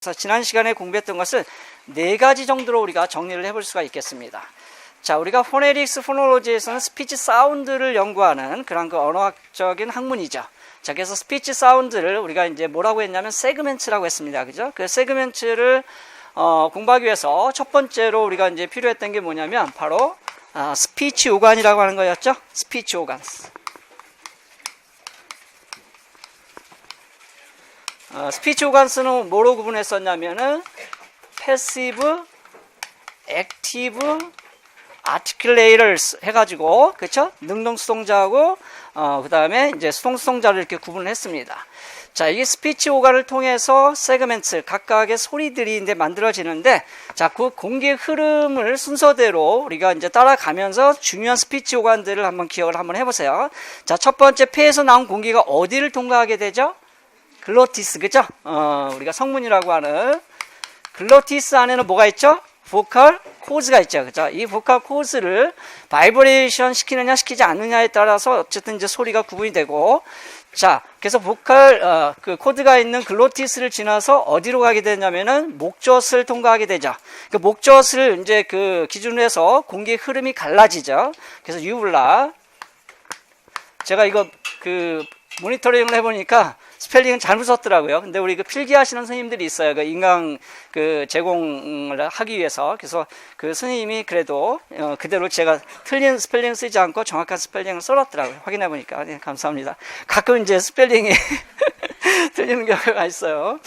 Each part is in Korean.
그래서 지난 시간에 공부했던 것을 4가지 정도로 우리가 정리를 해볼 수가 있겠습니다. 자, 우리가 포네틱스 포놀로지에서는 스피치 사운드를 연구하는 그런 그 언어학적인 학문이죠. 자, 그래서 스피치 사운드를 우리가 이제 뭐라고 했냐면 세그멘트라고 했습니다. 그죠? 그 세그멘트를 공부하기 위해서 첫 번째로 우리가 이제 필요했던 게 뭐냐면 바로 스피치 오간이라고 하는 거였죠. 스피치 오간스. 스피치 오간스는 뭐로 구분했었냐면은 패시브, 액티브, 아티큘레이터스 해가지고 그렇죠? 능동 수동자하고 그 다음에 이제 수동 수동자를 이렇게 구분을 했습니다. 자, 이게 스피치 오간을 통해서 세그멘트 각각의 소리들이 이제 만들어지는데, 자, 그 공기의 흐름을 순서대로 우리가 이제 따라가면서 중요한 스피치 오간들을 한번 기억을 한번 해보세요. 자, 첫 번째 폐에서 나온 공기가 어디를 통과하게 되죠? 글로티스, 그죠? 우리가 성문이라고 하는 글로티스 안에는 뭐가 있죠? 보컬 코즈가 있죠. 그죠? 이 보컬 코즈를 바이브레이션 시키느냐 시키지 않느냐에 따라서 어쨌든 이제 소리가 구분이 되고, 자, 그래서 보컬 그 코드가 있는 글로티스를 지나서 어디로 가게 되냐면은 목젖을 통과하게 되죠. 그 목젖을 이제 그 기준으로 해서 공기의 흐름이 갈라지죠. 그래서 유블라, 제가 이거 그 모니터링을 해보니까 스펠링은 잘못 썼더라고요. 근데 우리 그 필기하시는 선생님들이 있어요. 그 인강 그 제공을 하기 위해서. 그래서 그 선생님이 그래도 그대로 제가 틀린 스펠링 쓰지 않고 정확한 스펠링을 써놨더라고요. 확인해 보니까. 네, 감사합니다. 가끔 이제 스펠링이 틀리는 경우가 있어요.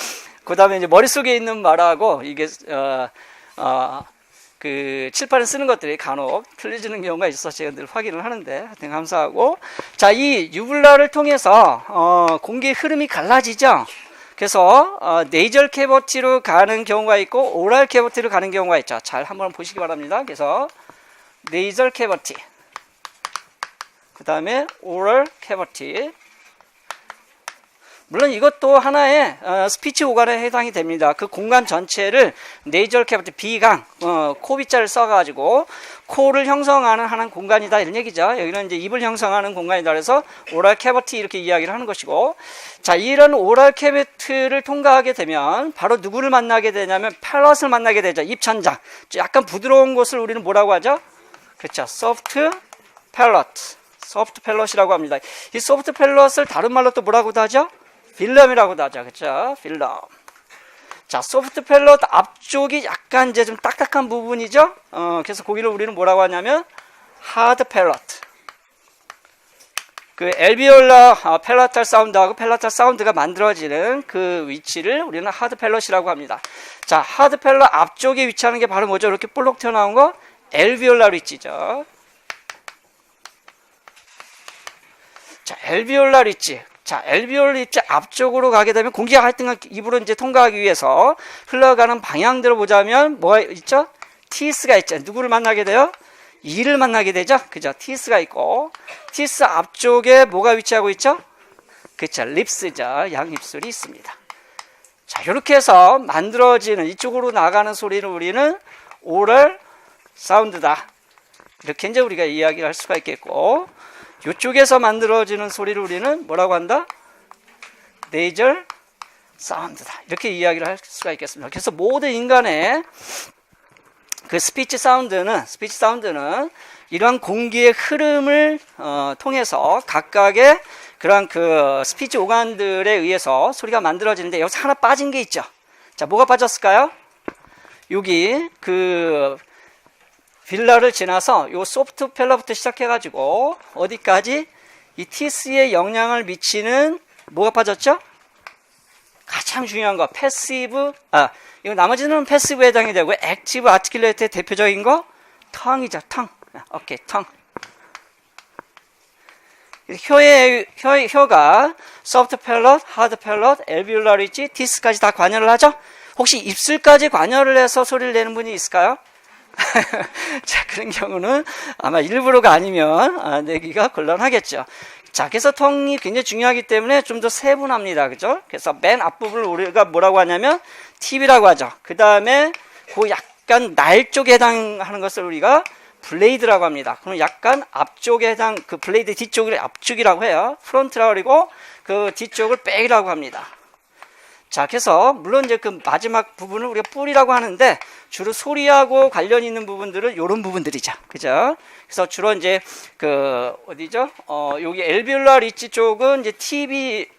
그 다음에 이제 머릿속에 있는 말하고 이게 그 칠판에 쓰는 것들이 간혹 틀려지는 경우가 있어서 제가 늘 확인을 하는데 하여튼 감사하고, 자, 이 유블라를 통해서 공기의 흐름이 갈라지죠. 그래서 네이절 캐버티로 가는 경우가 있고 오랄 캐버티로 가는 경우가 있죠. 잘 한번 보시기 바랍니다. 그래서 네이절 캐버티, 그 다음에 오랄 캐버티. 물론 이것도 하나의 스피치 오간에 해당이 됩니다. 그 공간 전체를 네이절 캐버티, 비강, 코비자를 써가지고 코를 형성하는 하는 공간이다 이런 얘기죠. 여기는 이제 입을 형성하는 공간이다 그래서 오랄 캐버티 이렇게 이야기를 하는 것이고, 자, 이런 오랄 캐버티를 통과하게 되면 바로 누구를 만나게 되냐면 팔럿을 만나게 되죠. 입천장. 약간 부드러운 곳을 우리는 뭐라고 하죠? 그렇죠. 소프트 팰럿. 소프트 팰럿이라고 합니다. 이 소프트 팰럿을 다른 말로 또 뭐라고도 하죠? 필럼이라고도 하죠. 그렇죠? 필럼. 자, 소프트 팰럿 앞쪽이 약간 이제 좀 딱딱한 부분이죠. 그래서 거기를 우리는 뭐라고 하냐면 하드 팰럿. 그 엘비올라 팰러탈 사운드하고 팰러탈 사운드가 만들어지는 그 위치를 우리는 하드 팰럿이라고 합니다. 자, 하드 팰럿 앞쪽에 위치하는 게 바로 뭐죠? 이렇게 볼록 튀어나온 거 엘비올라 리치죠. 자, 엘비올라 리치. 자, 엘비올 리치 앞쪽으로 가게 되면 공기가 하여튼 입으로 이제 통과하기 위해서 흘러가는 방향대로 보자면 뭐가 있죠? 티스가 있죠. 누구를 만나게 돼요? 이를 만나게 되죠. 그죠? 티스가 있고, 티스 앞쪽에 뭐가 위치하고 있죠? 그쵸? 립스죠. 양입술이 있습니다. 자, 이렇게 해서 만들어지는 이쪽으로 나가는 소리를 우리는 오럴 사운드다. 이렇게 이제 우리가 이야기를 할 수가 있겠고, 이쪽에서 만들어지는 소리를 우리는 뭐라고 한다? 네이절 사운드다. 이렇게 이야기를 할 수가 있겠습니다. 그래서 모든 인간의 그 스피치 사운드는 이러한 공기의 흐름을 통해서 각각의 그러한 그 스피치 오간들에 의해서 소리가 만들어지는데, 여기서 하나 빠진 게 있죠. 자, 뭐가 빠졌을까요? 여기 그 빌라를 지나서 요 소프트 팰러부터 시작해가지고 어디까지 이 티스에 영향을 미치는 뭐가 빠졌죠? 가장 중요한 거 패시브, 이거 나머지는 패시브에 해당이 되고, 액티브 아티큘레이터의 대표적인 거 텅이죠. 텅. 오케이, 텅. 혀가 소프트 팰럿, 하드 팰럿, 엘비올라 리치, 티스까지 다 관여를 하죠. 혹시 입술까지 관여를 해서 소리를 내는 분이 있을까요? 자, 그런 경우는 아마 일부러가 아니면 내기가 곤란하겠죠. 자, 그래서 텅이 굉장히 중요하기 때문에 좀 더 세분합니다. 그죠? 그래서 맨 앞부분을 우리가 뭐라고 하냐면 팁이라고 하죠. 그 다음에 그 약간 날 쪽에 해당하는 것을 우리가 블레이드라고 합니다. 그럼 약간 앞쪽에 해당, 그 블레이드 뒤쪽을 앞쪽이라고 해요. 프론트라고 그리고 그 뒤쪽을 백이라고 합니다. 자, 그래서 물론 이제 그 마지막 부분을 우리가 뿌리라고 하는데 주로 소리하고 관련 있는 부분들은 요런 부분들이죠. 그죠? 그래서 주로 이제 그 어디죠? 여기 엘비올라 리치 쪽은 이제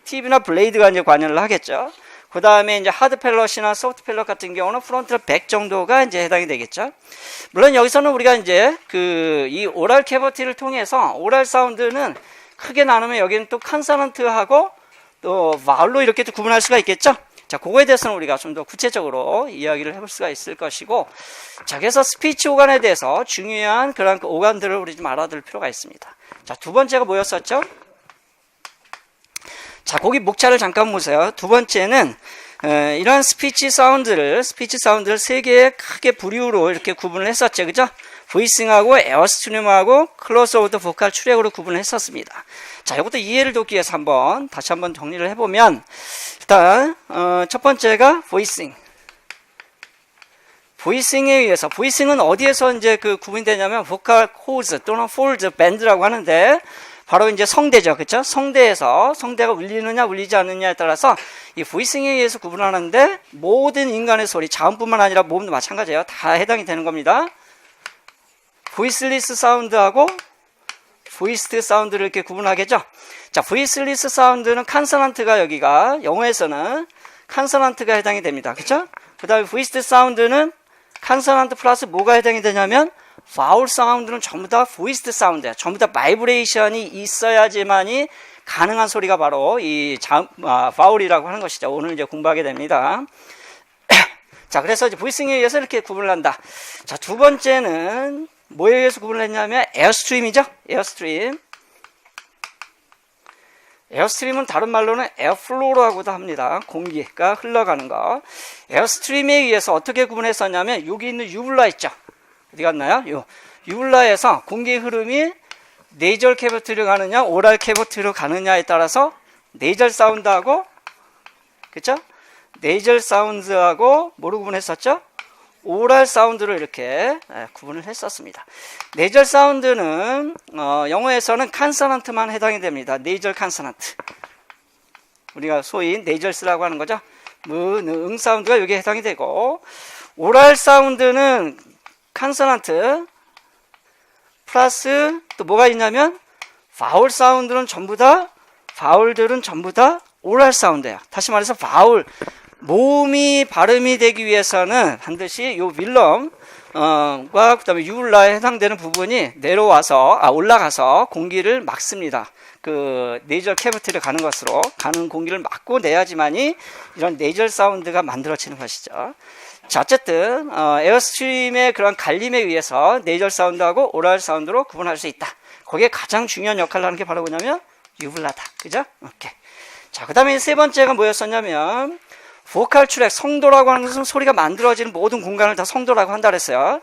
팁이나 블레이드가 이제 관여를 하겠죠. 그 다음에 이제 하드 펠럿이나 소프트 펠럿 같은 경우는 프론트럴 100 정도가 이제 해당이 되겠죠. 물론 여기서는 우리가 이제 그 이 오랄 캐버티를 통해서 오랄 사운드는 크게 나누면 여기는 또 컨소넌트하고 또 바울로 이렇게 또 구분할 수가 있겠죠. 자, 그거에 대해서는 우리가 좀 더 구체적으로 이야기를 해볼 수가 있을 것이고, 자, 그래서 스피치 오간에 대해서 중요한 그런 그 오간들을 우리 좀 알아둘 필요가 있습니다. 자, 두 번째가 뭐였었죠? 자, 거기 목차를 잠깐 보세요. 두 번째는 이러한 스피치 사운드를 세 개의 크게 부류로 이렇게 구분을 했었죠. 그죠? 보이싱하고 에어스트림하고 클로즈 오브 더 보컬 출력으로 구분을 했었습니다. 자, 이것도 이해를 돕기 위해서 다시 한번 정리를 해보면, 일단 첫 번째가 보이싱. 보이싱에 의해서, 보이싱은 어디에서 이제 그 구분이 되냐면 보컬 코즈 또는 폴드 밴드라고 하는데, 바로 이제 성대죠. 그쵸? 성대가 울리느냐 울리지 않느냐에 따라서 이 보이싱에 의해서 구분하는데, 모든 인간의 소리, 자음뿐만 아니라 모음도 마찬가지예요. 다 해당이 되는 겁니다. 보이스리스 사운드하고 보이스드 사운드를 이렇게 구분하겠죠. 자, 보이스리스 사운드는 컨소넌트가 여기가 영어에서는 컨소넌트가 해당이 됩니다. 그쵸? 그 다음에 보이스드 사운드는 컨소넌트 플러스 뭐가 해당이 되냐면 바울 사운드는 전부 다 보이스드 사운드예요. 전부 다 바이브레이션이 있어야지만이 가능한 소리가 바로 이 바울이라고 하는 것이죠. 오늘 이제 공부하게 됩니다. 자, 그래서 이제 보이싱에 의해서 이렇게 구분을 한다. 자, 두 번째는 뭐에 의해서 구분을 했냐면 에어스트림이죠. 에어스트림은 다른 말로는 에어플로우라고도 합니다. 공기가 흘러가는 거. 에어스트림에 의해서 어떻게 구분했었냐면 여기 있는 유블라 있죠. 어디 갔나요? 요 유블라에서 공기 흐름이 네이절 캐버티로 가느냐 오랄 캐버티로 가느냐에 따라서 네이절 사운드하고, 그쵸? 네이절 사운드하고 뭐로 구분했었죠? 오랄 사운드를 이렇게 구분을 했었습니다. 네이절 사운드는 영어에서는 컨소넌트만 해당이 됩니다. 네이절 컨소넌트. 우리가 소위 네이절스라고 하는 거죠. 응 사운드가 여기에 해당이 되고, 오랄 사운드는 컨소넌트 플러스 또 뭐가 있냐면 바울 사운드는 전부 다, 바울들은 전부 다 오랄 사운드예요. 다시 말해서 바울 모음이 발음이 되기 위해서는 반드시 요 윌럼과 그다음에 유울라에 해당되는 부분이 내려와서 올라가서 공기를 막습니다. 그 네이절 캐비티를 가는 것으로 가는 공기를 막고 내야지만이 이런 네이절 사운드가 만들어지는 것이죠. 자, 어쨌든 에어스트림의 그런 갈림에 의해서 네이절 사운드하고 오랄 사운드로 구분할 수 있다. 거기에 가장 중요한 역할을 하는 게 바로 뭐냐면 유블라다. 그죠? 오케이. 자, 그다음에 세 번째가 뭐였었냐면 보컬 트랙, 성도라고 하는 것은 소리가 만들어지는 모든 공간을 다 성도라고 한다 그랬어요.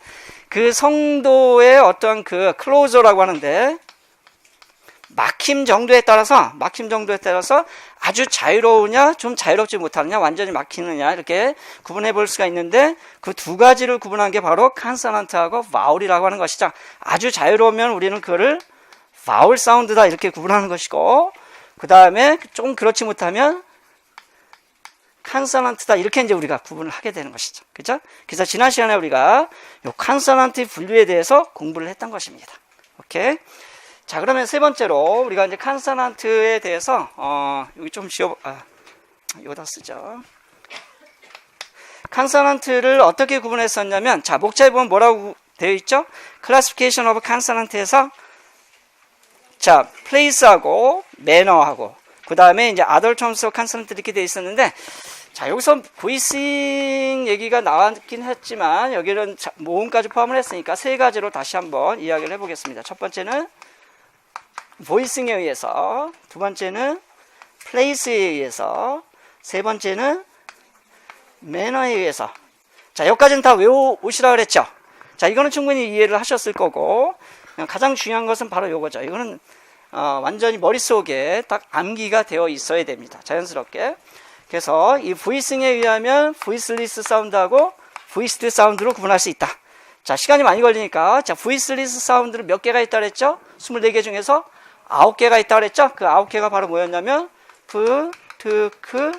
그 성도의 어떤 그 클로저라고 하는데 막힘 정도에 따라서 아주 자유로우냐 좀 자유롭지 못하느냐 완전히 막히느냐 이렇게 구분해 볼 수가 있는데, 그 두 가지를 구분한 게 바로 컨소넌트하고 바울이라고 하는 것이죠. 아주 자유로우면 우리는 그거를 바울 사운드다 이렇게 구분하는 것이고, 그 다음에 좀 그렇지 못하면 컨소넌트다 이렇게 이제 우리가 구분을 하게 되는 것이죠. 그죠? 그래서 지난 시간에 우리가 요 컨소넌트 분류에 대해서 공부를 했던 것입니다. 오케이. 자, 그러면 세 번째로 우리가 이제 컨소넌트에 대해서 여기 좀 여기다 쓰죠. 컨소넌트를 어떻게 구분했었냐면, 자, 목차에 보면 뭐라고 되어 있죠? Classification of Consonant에서 자, place하고 manner하고 그 다음에 이제 other terms of consonant 이렇게 되어 있었는데, 자, 여기서 보이싱 얘기가 나왔긴 했지만 여기는 모음까지 포함을 했으니까 세 가지로 다시 한번 이야기를 해보겠습니다. 첫 번째는 보이싱에 의해서, 두 번째는 place에 의해서, 세 번째는 manner에 의해서. 자, 여기까지는 다 외워오시라 그랬죠. 자, 이거는 충분히 이해를 하셨을 거고, 가장 중요한 것은 바로 이거죠. 이거는 완전히 머릿속에 딱 암기가 되어 있어야 됩니다. 자연스럽게. 그래서 이 보이싱에 의하면 보이스리스 사운드하고 보이스드 사운드로 구분할 수 있다. 자, 시간이 많이 걸리니까, 자, 보이스리스 사운드는 몇 개가 있다 그랬죠? 24개 중에서 9개가 있다 그랬죠? 그 9개가 바로 뭐였냐면 프, 트, 크,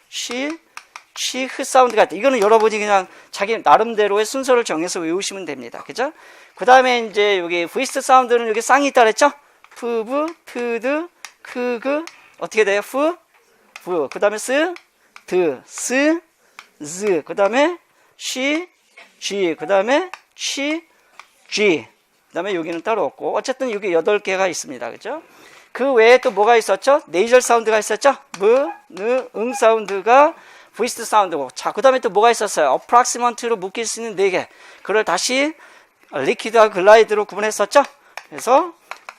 쉬, 흐 사운드가 있다. 이거는 여러분이 그냥 자기 나름대로의 순서를 정해서 외우시면 됩니다. 그죠? 그 다음에 이제 여기 V스 사운드는 여기 쌍이 있다 그랬죠? 푸브, 트드, 크그, 어떻게 돼요? 푸, 부. 그 다음에 스, 드, 스, 즈. 그 다음에 쉬, 쥐. 그 다음에 취, 쥐. 그 다음에 여기는 따로 없고. 어쨌든 여기 8개가 있습니다. 그죠? 그 외에 또 뭐가 있었죠? 네이절 사운드가 있었죠? 무, 느, 응 사운드가 보이스 사운드고. 자, 그 다음에 또 뭐가 있었어요? 어프락시먼트로 묶일 수 있는 4개. 그걸 다시 리퀴드와 글라이드로 구분했었죠? 그래서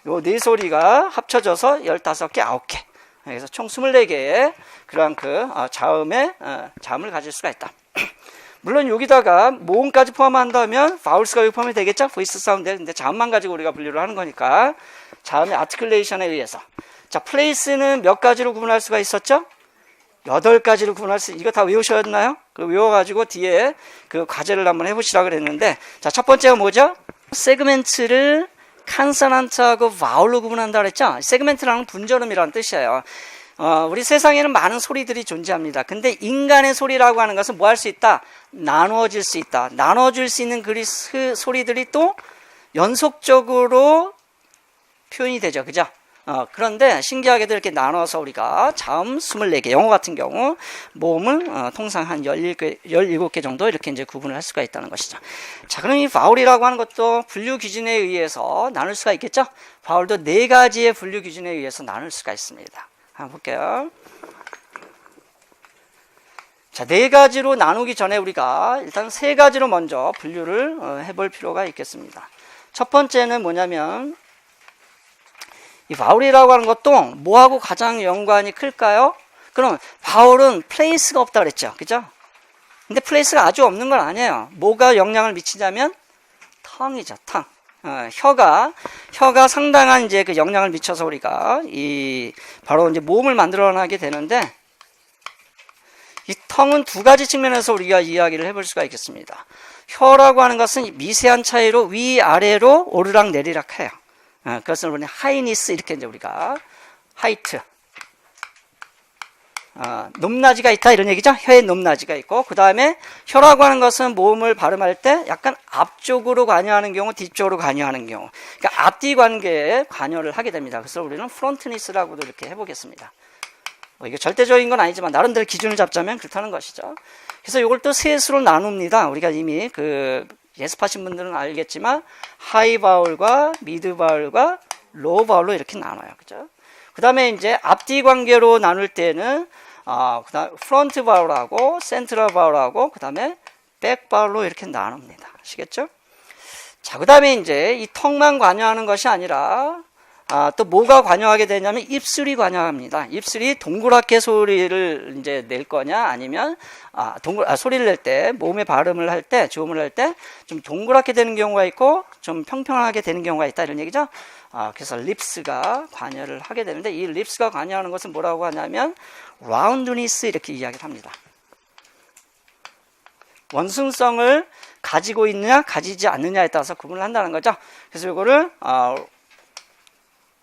요 네 소리가 합쳐져서 15개, 9개. 그래서 총 24개의 그러한 자음을 가질 수가 있다. 물론 여기다가 모음까지 포함한다면 바울스가 여기 포함이 되겠죠? 보이스 사운드. 근데 자음만 가지고 우리가 분류를 하는 거니까 자음의 아티클레이션에 의해서. 자, 플레이스는 몇 가지로 구분할 수가 있었죠? 8가지로 구분할 수, 이거 다 외우셨나요? 그 외워가지고 뒤에 그 과제를 한번 해보시라 그랬는데, 자, 첫 번째가 뭐죠? 세그멘트를 칸소넌트하고 바울로 구분한다 그랬죠? 세그멘트라는 분절음이라는 뜻이에요. 우리 세상에는 많은 소리들이 존재합니다. 근데 인간의 소리라고 하는 것은 뭐 할 수 있다? 나누어질 수 있다. 나눠줄 수 있는 그 소리들이 또 연속적으로 표현이 되죠. 그죠? 그런데 신기하게도 이렇게 나눠서 우리가 자음 24개, 영어 같은 경우 모음은 통상 한 17개 정도 이렇게 이제 구분을 할 수가 있다는 것이죠. 자, 그럼 이 바울이라고 하는 것도 분류 기준에 의해서 나눌 수가 있겠죠? 바울도 4가지의 분류 기준에 의해서 나눌 수가 있습니다. 한번 볼게요. 자, 4가지로 나누기 전에 우리가 일단 3가지로 먼저 분류를 해볼 필요가 있겠습니다. 첫 번째는 뭐냐면 이 바울이라고 하는 것도 뭐하고 가장 연관이 클까요? 그럼 바울은 플레이스가 없다 그랬죠. 그죠? 근데 플레이스가 아주 없는 건 아니에요. 뭐가 영향을 미치냐면 텅이죠. 텅. 혀가 상당한 이제 그 영향을 미쳐서 우리가 바로 이제 모음을 만들어나게 되는데, 이 텅은 2가지 측면에서 우리가 이야기를 해볼 수가 있겠습니다. 혀라고 하는 것은 미세한 차이로 위아래로 오르락 내리락 해요. 그것을 우리는 하이니스 이렇게 이제 우리가 하이트, 높낮이가 있다 이런 얘기죠. 혀에 높낮이가 있고, 그 다음에 혀라고 하는 것은 모음을 발음할 때 약간 앞쪽으로 관여하는 경우, 뒤쪽으로 관여하는 경우, 그러니까 앞뒤 관계에 관여를 하게 됩니다. 그래서 우리는 프론트니스라고도 이렇게 해보겠습니다. 이게 절대적인 건 아니지만 나름대로 기준을 잡자면 그렇다는 것이죠. 그래서 이걸 또 셋으로 나눕니다. 우리가 이미 예습하신 분들은 알겠지만 하이 바울과 미드 바울과 로우 바울로 이렇게 나눠요. 그죠? 그 다음에 이제 앞뒤 관계로 나눌 때는 그다음 프론트 바울하고 센트럴 바울하고 그 다음에 백 바울로 이렇게 나눕니다. 아시겠죠? 자, 그 다음에 이제 이 턱만 관여하는 것이 아니라 또 뭐가 관여하게 되냐면 입술이 관여합니다. 입술이 동그랗게 소리를 이제 낼 거냐, 아니면 소리를 낼 때, 모음의 발음을 할 때, 주음을 할 때 좀 동그랗게 되는 경우가 있고 좀 평평하게 되는 경우가 있다 이런 얘기죠. 그래서 립스가 관여를 하게 되는데, 이 립스가 관여하는 것은 뭐라고 하냐면 라운드니스 이렇게 이야기를 합니다. 원순성을 가지고 있느냐 가지지 않느냐에 따라서 구분을 한다는 거죠. 그래서 이거를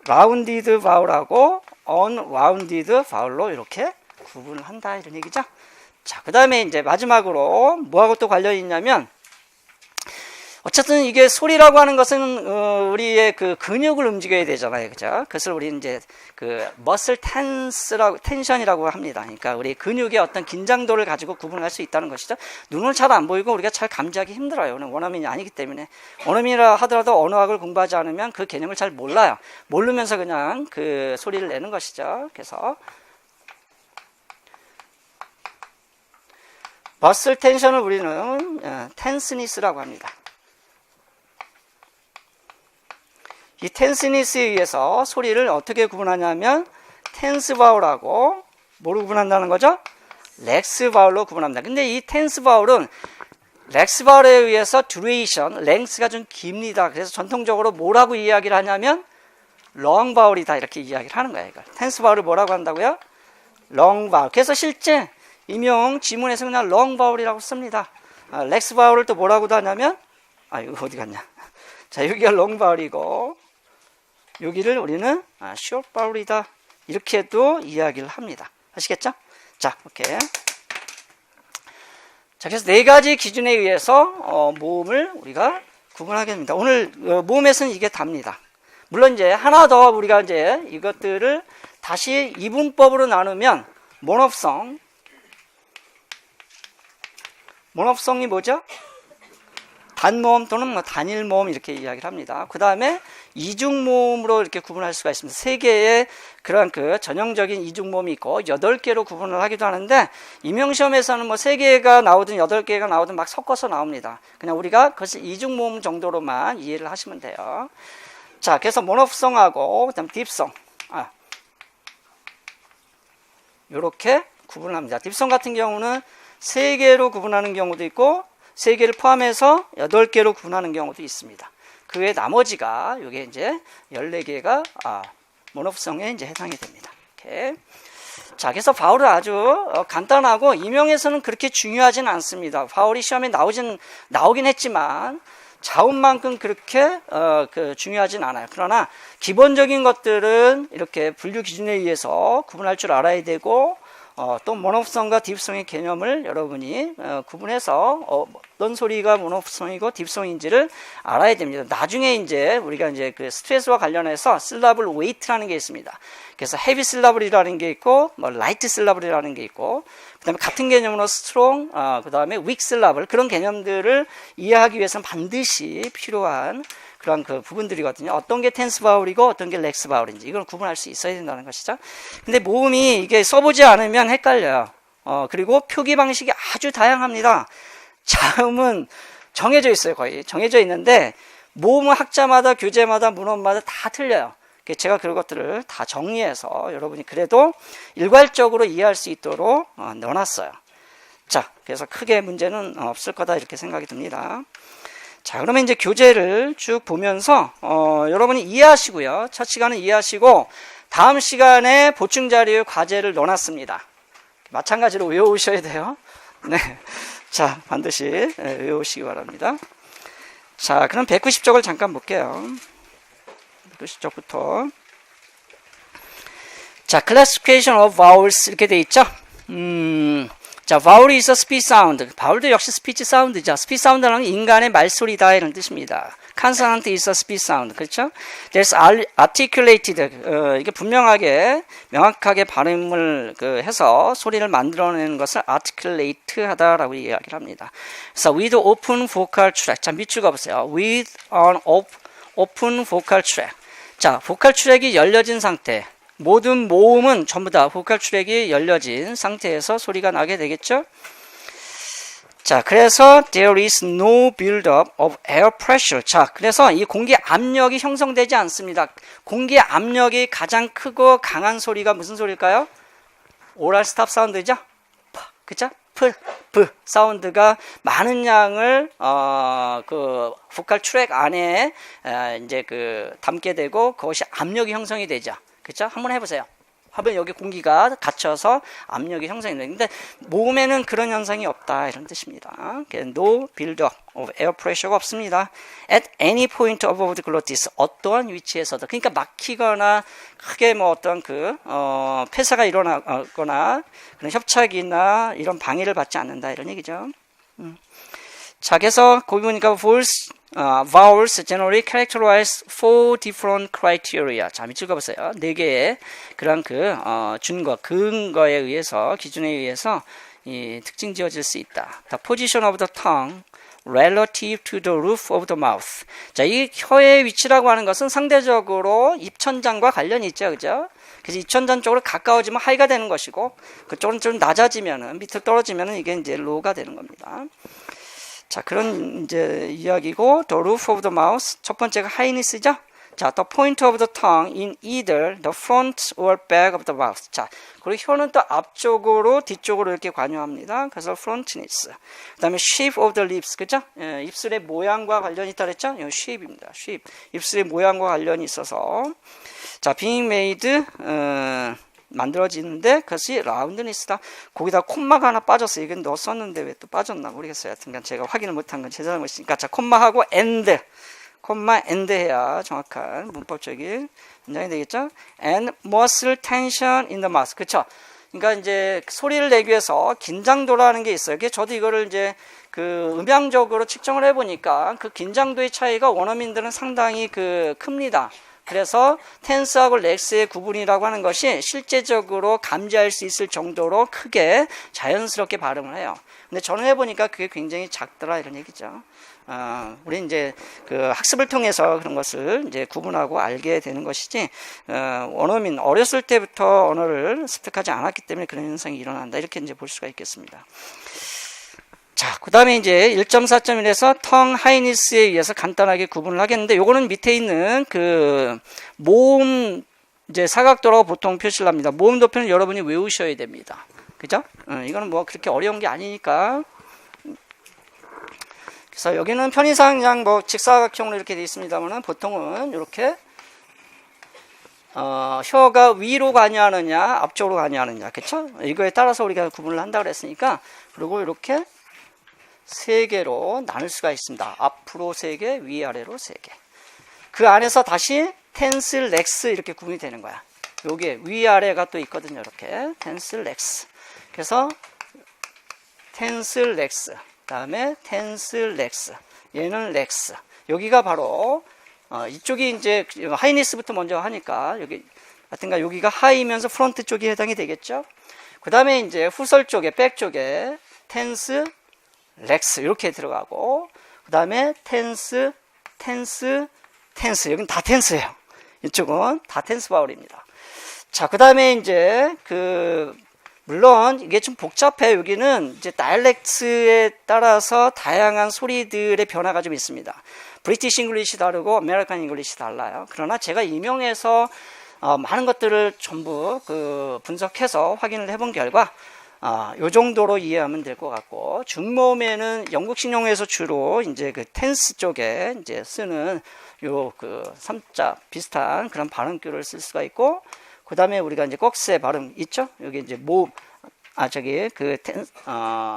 라운디드 바울하고 언라운디드 바울로 이렇게 구분을 한다 이런 얘기죠. 자, 그 다음에 이제 마지막으로 뭐하고 또 관련이 있냐면, 어쨌든 이게 소리라고 하는 것은 우리의 그 근육을 움직여야 되잖아요. 그죠? 그것을 우리 이제 그 머슬 텐션이라고 합니다. 그러니까 우리 근육의 어떤 긴장도를 가지고 구분할 수 있다는 것이죠. 눈은 잘 안 보이고 우리가 잘 감지하기 힘들어요. 원어민이 아니기 때문에. 원어민이라 하더라도 언어학을 공부하지 않으면 그 개념을 잘 몰라요. 모르면서 그냥 그 소리를 내는 것이죠. 그래서 머슬 텐션을 우리는 텐스니스라고 합니다. 이 텐스니스에 의해서 소리를 어떻게 구분하냐면 텐스 바울하고 뭐로 구분한다는 거죠? 렉스 바울로 구분합니다. 근데 이 텐스 바울은 렉스 바울에 의해서 듀레이션, 랭스가 좀 깁니다. 그래서 전통적으로 뭐라고 이야기를 하냐면 long 바울이다 이렇게 이야기를 하는 거예요. 이걸. 텐스 바울을 뭐라고 한다고요? long 바울. 그래서 실제 임용 지문에서 그냥 long 바울이라고 씁니다. 렉스 바울을 또 뭐라고도 하냐면 이거 어디 갔냐? 자, 여기가 long 바울이고 여기를 우리는 short 바울이다 이렇게도 이야기를 합니다. 아시겠죠? 자, 오케이. 자, 그래서 네 가지 기준에 의해서 모음을 우리가 구분하게 됩니다. 오늘 모음에서는 이게 답니다. 물론 이제 하나 더 우리가 이제 이것들을 다시 이분법으로 나누면 모음성이 뭐죠? 단모음 또는 뭐 단일모음 이렇게 이야기를 합니다. 그 다음에 이중모음으로 이렇게 구분할 수가 있습니다. 세 개의 그런 그 전형적인 이중모음이 있고 8개로 구분을 하기도 하는데 임용시험에서는 뭐 3개가 나오든 8개가 나오든 막 섞어서 나옵니다. 그냥 우리가 그것을 이중모음 정도로만 이해를 하시면 돼요. 자, 그래서 모노성하고 그다음 딥성 이렇게 구분을 합니다. 딥성 같은 경우는 3개로 구분하는 경우도 있고 3개를 포함해서 8개로 구분하는 경우도 있습니다. 그 외 나머지가 이게 이제 14개가 모노성에 이제 해당이 됩니다. 이렇게. 자, 그래서 바울은 아주 간단하고 임용에서는 그렇게 중요하진 않습니다. 바울이 시험에 나오긴 했지만 자음만큼 그렇게 중요하진 않아요. 그러나 기본적인 것들은 이렇게 분류 기준에 의해서 구분할 줄 알아야 되고 또 모노성과 딥성의 개념을 여러분이 구분해서 어떤 소리가 모노성이고 딥성인지를 알아야 됩니다. 나중에 이제 우리가 이제 그 스트레스와 관련해서 실라블 웨이트라는 게 있습니다. 그래서 헤비 실라블이라는 게 있고 뭐 라이트 실라블이라는 게 있고 그다음에 같은 개념으로 스트롱 그다음에 윅 실라블 그런 개념들을 이해하기 위해서는 반드시 필요한 그런 그 부분들이거든요. 어떤 게 텐스 바울이고 어떤 게 렉스 바울인지 이걸 구분할 수 있어야 된다는 것이죠. 근데 모음이 이게 써보지 않으면 헷갈려요. 그리고 표기 방식이 아주 다양합니다. 자음은 정해져 있어요. 거의 정해져 있는데 모음은 학자마다 교재마다 문헌마다 다 틀려요. 제가 그런 것들을 다 정리해서 여러분이 그래도 일괄적으로 이해할 수 있도록 넣어놨어요. 자, 그래서 크게 문제는 없을 거다 이렇게 생각이 듭니다. 자, 그러면 이제 교재를 쭉 보면서 여러분이 이해하시고요. 첫 시간은 이해하시고 다음 시간에 보충 자료의 과제를 넣어놨습니다. 마찬가지로 외워오셔야 돼요. 네, 자, 반드시 외우시기 바랍니다. 자, 그럼 190쪽을 잠깐 볼게요. 190쪽부터. 자, classification of vowels 이렇게 돼 있죠. 자, vowel is a speech sound. 바울도 역시 스피치 사운드죠. 스피치 사운드는 인간의 말소리다 이런 뜻입니다. consonant is a speech sound. 그렇죠? There's articulated. 이게 분명하게 명확하게 발음을 해서 소리를 만들어내는 것을 articulate 하다라고 이야기를 합니다. 그래서 with open vocal tract. 자, 밑줄 그어보세요. with an open vocal tract. 자, 보컬 트랙이 열려진 상태. 모든 모음은 전부 다 보컬 트랙이 열려진 상태에서 소리가 나게 되겠죠? 자, 그래서 there is no build-up of air pressure. 자, 그래서 이 공기 압력이 형성되지 않습니다. 공기 압력이 가장 크고 강한 소리가 무슨 소리일까요? 오랄 스탑 사운드죠? 그쵸? 프 사운드가 많은 양을 그 보컬 트랙 안에 이제 담게 되고 그것이 압력이 형성이 되죠. 그렇죠? 한번 해보세요. 하면 여기 공기가 갇혀서 압력이 형성이 되는데 모음에는 그런 현상이 없다 이런 뜻입니다. No build-up of air pressure가 없습니다. At any point above the glottis 어떠한 위치에서도 그러니까 막히거나 크게 뭐 어떤 폐사가 일어나거나 그런 협착이나 이런 방해를 받지 않는다 이런 얘기죠. 자, 그래서 거기 보니까 vowels generally characterize four different criteria. 자, 밑줄 그어보세요. 4개의 그런 근거에 의해서, 기준에 의해서 이 특징 지어질 수 있다. The position of the tongue relative to the roof of the mouth. 자, 이 혀의 위치라고 하는 것은 상대적으로 입천장과 관련이 있죠. 그죠? 그래서 입천장 쪽으로 가까워지면 하이가 되는 것이고, 그쪽은 좀 낮아지면은, 밑으로 떨어지면은 이게 이제 로우가 되는 겁니다. 자, 그런 이제 이야기고, the roof of the mouth. 첫 번째가 하이니스죠? 자, the point of the tongue in either the front or back of the mouth. 자, 그리고 혀는 또 앞쪽으로, 뒤쪽으로 이렇게 관여합니다. 그래서 frontness. 그 다음에 shape of the lips. 그죠? 예, 입술의 모양과 관련이 있다 그랬죠? 이 shape입니다. shape. 입술의 모양과 관련이 있어서. 자, being made, 만들어지는데 그것이 라운드니스다. 거기다 콤마가 하나 빠졌어요. 이건 넣었었는데 왜 또 빠졌나 모르겠어요. 하여튼 제가 확인을 못한 건 제 잘못이니까. 자, 콤마하고 and. 콤마 and 해야 정확한 문법적인 문장이 되겠죠. And muscle tension in the mouth. 그렇죠? 그러니까 이제 소리를 내기 위해서 긴장도라는 게 있어요. 저도 이거를 이제 그 음향적으로 측정을 해보니까 그 긴장도의 차이가 원어민들은 상당히 큽니다. 그래서 텐스하고 렉스의 구분이라고 하는 것이 실제적으로 감지할 수 있을 정도로 크게 자연스럽게 발음을 해요. 근데 저는 해보니까 그게 굉장히 작더라 이런 얘기죠. 우리 이제 그 학습을 통해서 그런 것을 이제 구분하고 알게 되는 것이지, 원어민 어렸을 때부터 언어를 습득하지 않았기 때문에 그런 현상이 일어난다 이렇게 이제 볼 수가 있겠습니다. 자, 그 다음에 이제 1.4.1에서 텅 하이니스에 의해서 간단하게 구분을 하겠는데, 요거는 밑에 있는 그 모음 이제 사각도라고 보통 표시를 합니다. 모음 도표는 여러분이 외우셔야 됩니다. 그죠? 이거는 뭐 그렇게 어려운 게 아니니까. 그래서 여기는 편의상 그냥 뭐 직사각형으로 이렇게 되어 있습니다만은 보통은 이렇게 혀가 위로 관여하느냐 앞쪽으로 관여하느냐, 그쵸? 이거에 따라서 우리가 구분을 한다 그랬으니까, 그리고 이렇게 세 개로 나눌 수가 있습니다. 앞으로 세 개, 위아래로 세 개. 그 안에서 다시 텐스, 렉스 이렇게 구분이 되는 거야. 요게 위아래가 또 있거든요. 이렇게 텐스, 렉스. 그래서 텐스, 렉스. 다음에 텐스, 렉스. 얘는 렉스. 여기가 바로 이쪽이 이제 하이니스부터 먼저 하니까 여기 하여튼가 여기가 하이면서 프론트 쪽이 해당이 되겠죠. 그 다음에 이제 후설 쪽에 백 쪽에 텐스, 렉스 이렇게 들어가고, 그 다음에 텐스, 여기는 다 텐스예요. 이쪽은 다 텐스 바울입니다. 자, 그 다음에 이제 물론 이게 좀 복잡해. 여기는 이제 다이렉트에 따라서 다양한 소리들의 변화가 좀 있습니다. 브리티시 잉글리시 다르고 아메리칸 잉글리시 달라요. 그러나 제가 임용해서 많은 것들을 전부 분석해서 확인을 해본 결과 요 정도로 이해하면 될 것 같고, 중모음에는 영국식 용어에서 주로 이제 텐스 쪽에 이제 쓰는 요 3자 비슷한 그런 발음규를 쓸 수가 있고, 그 다음에 우리가 이제 꼭세 발음 있죠? 여기 이제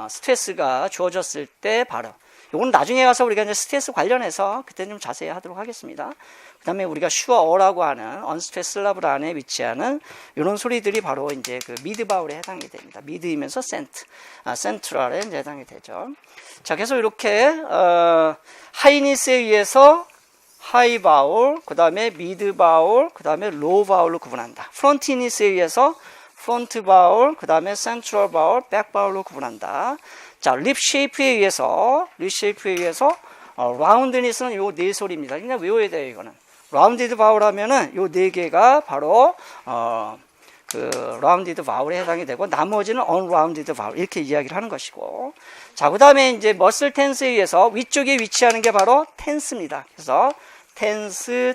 스트레스가 주어졌을 때 발음. 요건 나중에 가서 우리가 이제 스트레스 관련해서 그때 좀 자세히 하도록 하겠습니다. 그 다음에 우리가 슈어어라고 하는 언스트레스 슬라브 안에 위치하는 이런 소리들이 바로 이제 미드 바울에 해당이 됩니다. 미드이면서 센트럴에 이제 해당이 되죠. 자, 그래서 이렇게, 하이니스에 의해서 하이 바울, 그 다음에 미드 바울, 그 다음에 로우 바울로 구분한다. 프론티니스에 의해서 프론트 바울, 그 다음에 센트럴 바울, 백 바울로 구분한다. 자, 립 쉐이프에 의해서 라운드니스는 요 네 소리입니다. 그냥 외워야 돼요, 이거는. 라운디드 바울 하면은 요 네 개가 바로 라운디드 바울에 해당이 되고, 나머지는 언라운디드 바울 이렇게 이야기를 하는 것이고. 자, 그 다음에 이제 머슬 텐스에 의해서 위쪽에 위치하는 게 바로 텐스입니다. 그래서 텐스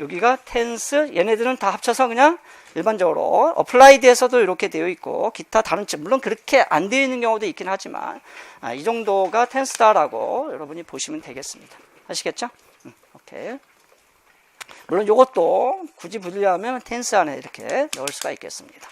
여기가 텐스, 얘네들은 다 합쳐서 그냥 일반적으로 어플라이드에서도 이렇게 되어 있고, 기타 다른 집 물론 그렇게 안 되어 있는 경우도 있긴 하지만 이 정도가 텐스다라고 여러분이 보시면 되겠습니다. 아시겠죠? 오케이. 물론 이것도 굳이 부르려면 텐스 안에 이렇게 넣을 수가 있겠습니다.